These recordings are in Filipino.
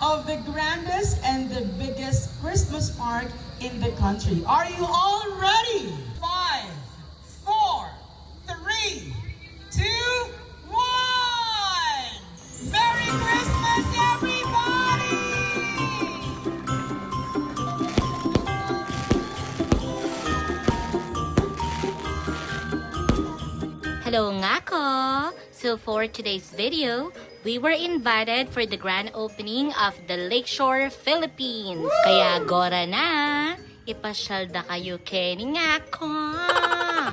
of the grandest and the biggest Christmas park in the country. Are you all ready? 5, 4, 3, 2, 1! Merry Christmas, everybody! Hello nga ko! So for today's video, we were invited for the grand opening of the Lakeshore Philippines. Woo! Kaya gora na, ipasyal na kayo kening nga ko.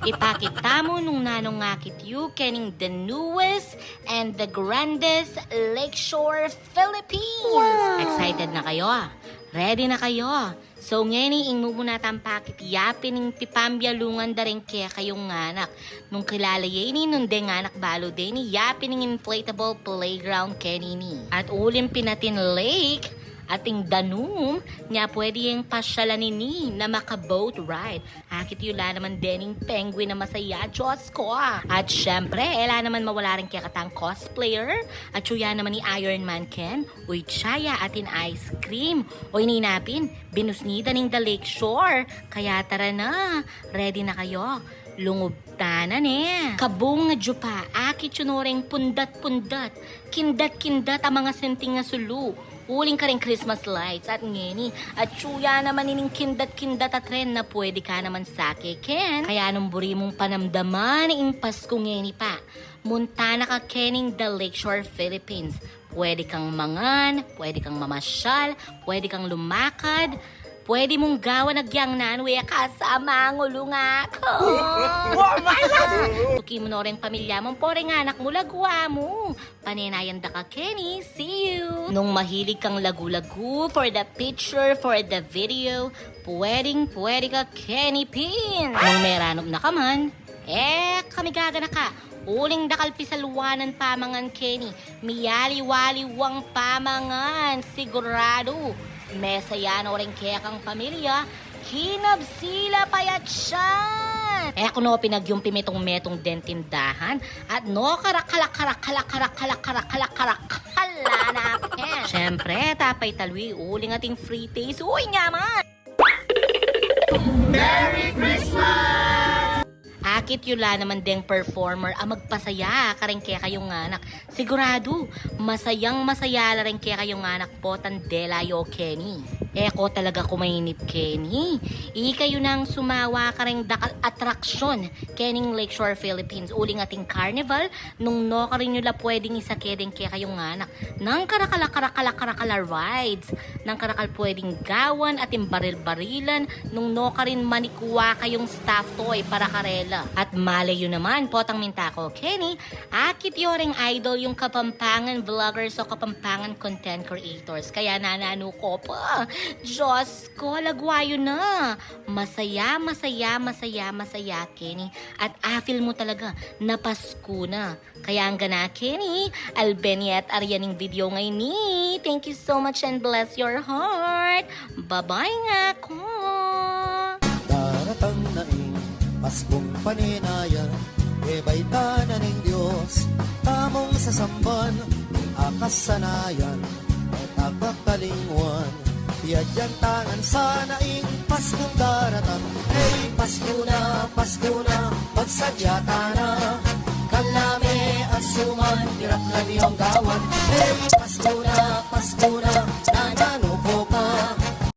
Ipakita mo nung nanong nga kityu kening the newest and the grandest Lakeshore Philippines. Wow! Excited na kayo? Ready na kayo? So ngeni ing mumuna tampakit yapin ng pipambyalungan da rin kaya kayong nganak. Nung kilala yeni nung de nganak balo de ni yapin ng inflatable playground kenini. At ulim pinatin lake ating danum niya pwede yung pasyalan nini na maka-boat ride. Akit yula naman dening penguin na masaya, Diyos ko. At syempre, ela naman mawala rin kaya katang cosplayer. At suya naman ni Iron Man Ken, uy tsaya atin ice cream. Uy ninapin, binusnida ning the Lakeshore. Kaya tara na, ready na kayo. Lungob tanan eh. Kabong nga jupa, akit yunoreng pundat-pundat. Kindat-kindat ang mga senting nga sulu. Uling ka rin Christmas lights at ngeni. At suya naman ining kindat-kindat at ren na pwede ka naman sake, Ken. Kaya nung buri mong panamdaman ing Pasko ngeni pa. Munta na ka kening the Lakeshore Philippines. Pwede kang mangan, pwede kang mamasyal, pwede kang lumakad. Pwede mong gawa nagyang nanwe kasama ang ulunga ko. Tuki mo na rin pamilya mong pore nga anak mo lagwa mo. Panenayan da ka, Kenny. See you. Nung mahilig kang lagu-lagu for the picture, for the video, pwede ka, Kenny Pin. Nung meranop na ka man, kami gagana ka. Uling dakal pisalwanan pamangan, Kenny. Miyali-waliwang pamangan. Sigurado. Mesaya no rin kaya kang pamilya, kinabsila payat siya. Ako no pinagyong pimitong metong dentindahan at no karak-karak-karak-karak-karak-karak-karak-karak na pen. Siyempre, tapay talwi, uling ating free taste. Uy, nyaman! Merry Christmas! Akit yula naman deng performer ang magpasaya ka rin kaya kayong anak. Sigurado, masayang masaya rin kaya kayong anak po tandela yo, Kenny. Eko talaga kumainip, Kenny. Kayo nang sumawa ka rin dakal atraksyon kening Lakeshore Philippines. Uling ating carnival, nung no ka rin nila pwedeng isakedeng kaya kayong anak. Nang karakala rides, nang karakal pwedeng gawan at baril-barilan, nung no ka rin manikuha kayong staff toy para karela. At malayo naman, potang minta ko, Kenny, akit yoring idol yung Kapampangan vloggers o Kapampangan content creators. Kaya nanano ko pa. Diyos ko, lagwayo na. Masaya, Kenny. At afil mo talaga na Pasko na. Kaya ang gana, Kenny, Albenia at Arianing video ngayon ni. Thank you so much and bless your heart. Bye-bye nga ko. Daratang naing Paskong paninayan, baita na ng Diyos, tamong sasamban, akasanayan, at akakalingwan. Tiyadyan tangan sana ing Paskong daratang. Hey, Pasko na, pagsadyata na, kalame at suman, hirap lang yung gawan. Hey, Pasko na,